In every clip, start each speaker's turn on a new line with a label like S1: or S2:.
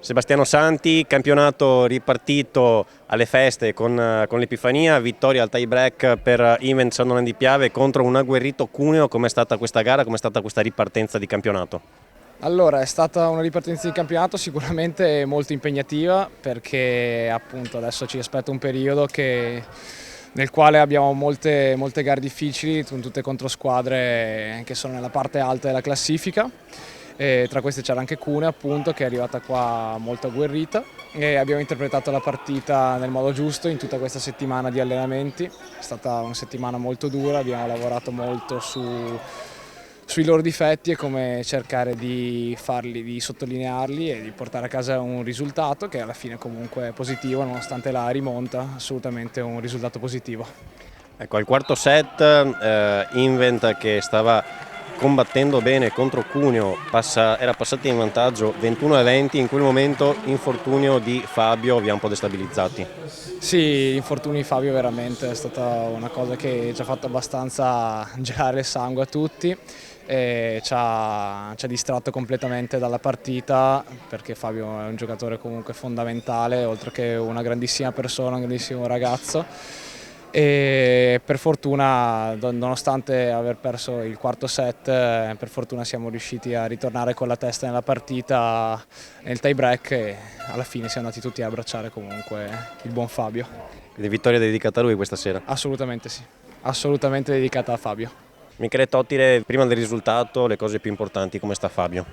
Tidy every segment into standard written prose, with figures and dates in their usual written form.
S1: Sebastiano Santi, campionato ripartito alle feste con l'Epifania, vittoria al tie break per Invent San Donà di Piave contro un agguerrito Cuneo. Com'è stata questa gara, com'è stata questa ripartenza di campionato?
S2: Allora, è stata una ripartenza di campionato sicuramente molto impegnativa perché appunto adesso ci aspetta un periodo nel quale abbiamo molte gare difficili, tutte contro squadre che sono nella parte alta della classifica. E tra queste c'era anche Cuneo appunto, che è arrivata qua molto agguerrita, e abbiamo interpretato la partita nel modo giusto in tutta questa settimana di allenamenti. È stata una settimana molto dura, abbiamo lavorato molto sui loro difetti e come cercare di sottolinearli e di portare a casa un risultato che alla fine comunque è positivo, nonostante la rimonta, assolutamente un risultato positivo.
S1: Ecco, al quarto set Invent, che stava combattendo bene contro Cuneo, era passata in vantaggio 21-20, in quel momento infortunio di Fabio vi ha un po' destabilizzati.
S2: Sì, l'infortunio di Fabio veramente è stata una cosa che ci ha fatto abbastanza gelare il sangue a tutti e ci ha distratto completamente dalla partita, perché Fabio è un giocatore comunque fondamentale, oltre che una grandissima persona, un grandissimo ragazzo. E per fortuna, nonostante aver perso il quarto set, per fortuna siamo riusciti a ritornare con la testa nella partita nel tie break e alla fine siamo andati tutti a abbracciare comunque il buon Fabio.
S1: Quindi vittoria dedicata a lui questa sera?
S2: Assolutamente sì, assolutamente dedicata a Fabio.
S1: Michele Tottile, prima del risultato, le cose più importanti, come sta Fabio?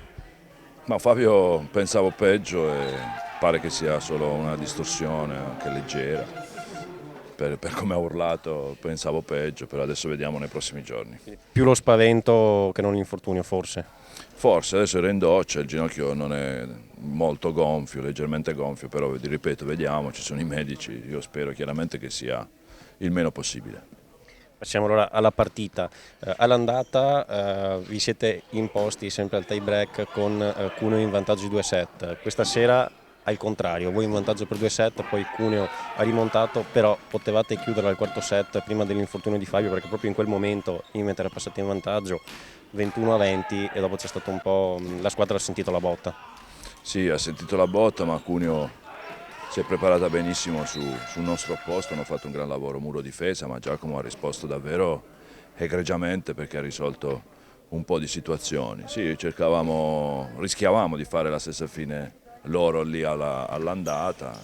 S3: Ma Fabio pensavo peggio e pare che sia solo una distorsione, anche leggera. Per come ha urlato pensavo peggio, però adesso vediamo nei prossimi giorni.
S1: Più lo spavento che non l'infortunio, forse?
S3: Forse adesso era in doccia, il ginocchio non è molto gonfio, leggermente gonfio, però vi ripeto, vediamo, ci sono i medici, io spero chiaramente che sia il meno possibile.
S1: Passiamo allora alla partita. All'andata vi siete imposti sempre al tie break con Cuneo in vantaggio di 2 set. Questa sera al contrario, voi in vantaggio per 2 set, poi Cuneo ha rimontato, però potevate chiudere al quarto set prima dell'infortunio di Fabio, perché proprio in quel momento Invent era passato in vantaggio 21-20 e dopo c'è stato un po', la squadra ha sentito la botta.
S3: Sì, ha sentito la botta, ma Cuneo si è preparata benissimo sul nostro posto, hanno fatto un gran lavoro muro difesa, ma Giacomo ha risposto davvero egregiamente perché ha risolto un po' di situazioni. Sì, rischiavamo di fare la stessa fine loro lì all'andata,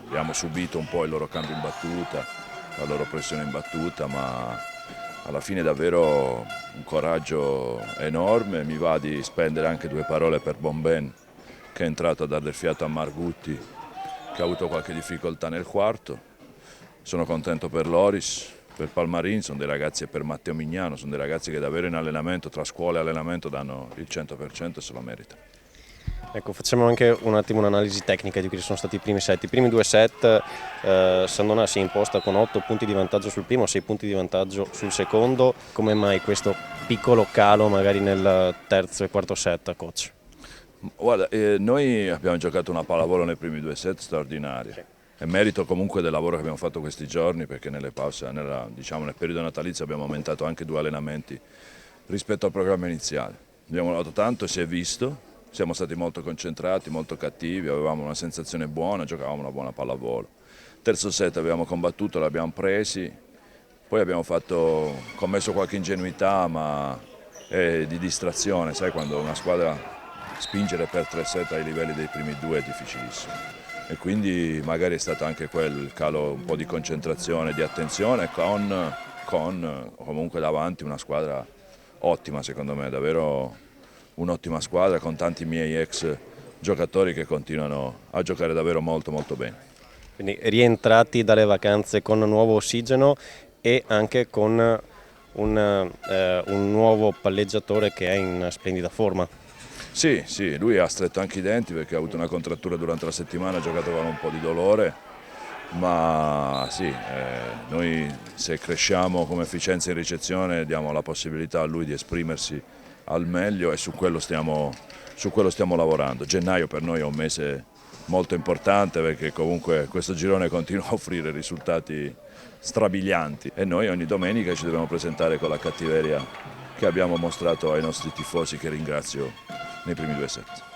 S3: abbiamo subito un po' il loro cambio in battuta, la loro pressione in battuta, ma alla fine davvero un coraggio enorme. Mi va di spendere anche due parole per Bomben, che è entrato a dare del fiato a Margutti, che ha avuto qualche difficoltà nel quarto. Sono contento per Loris, per Palmarin, sono dei ragazzi, e per Matteo Mignano, sono dei ragazzi che davvero in allenamento, tra scuola e allenamento, danno il 100% e se lo meritano.
S1: Ecco, facciamo anche un attimo un'analisi tecnica di quelli che sono stati i primi set. I primi 2 set San Donà si è imposta con 8 punti di vantaggio sul primo, 6 punti di vantaggio sul secondo. Come mai questo piccolo calo magari nel terzo e quarto set, coach?
S3: Guarda, noi abbiamo giocato una pallavolo nei primi 2 set straordinaria. Sì. È merito comunque del lavoro che abbiamo fatto questi giorni, perché nelle pause, nel periodo natalizio abbiamo aumentato anche 2 allenamenti rispetto al programma iniziale. Abbiamo lavorato tanto e si è visto. Siamo stati molto concentrati, molto cattivi, avevamo una sensazione buona, giocavamo una buona pallavolo. Terzo set abbiamo combattuto, l'abbiamo presi, poi abbiamo commesso qualche ingenuità ma di distrazione, sai, quando una squadra spingere per 3 set ai livelli dei primi 2 è difficilissimo. E quindi magari è stato anche quel calo un po' di concentrazione, di attenzione con comunque davanti una squadra ottima, secondo me, davvero un'ottima squadra con tanti miei ex giocatori che continuano a giocare davvero molto molto bene.
S1: Quindi rientrati dalle vacanze con nuovo ossigeno e anche con un nuovo palleggiatore che è in splendida forma.
S3: Sì, lui ha stretto anche i denti perché ha avuto una contrattura durante la settimana, ha giocato con un po' di dolore, ma sì, noi se cresciamo come efficienza in ricezione diamo la possibilità a lui di esprimersi al meglio e su quello stiamo lavorando. Gennaio per noi è un mese molto importante perché comunque questo girone continua a offrire risultati strabilianti e noi ogni domenica ci dobbiamo presentare con la cattiveria che abbiamo mostrato ai nostri tifosi, che ringrazio nei primi 2 set.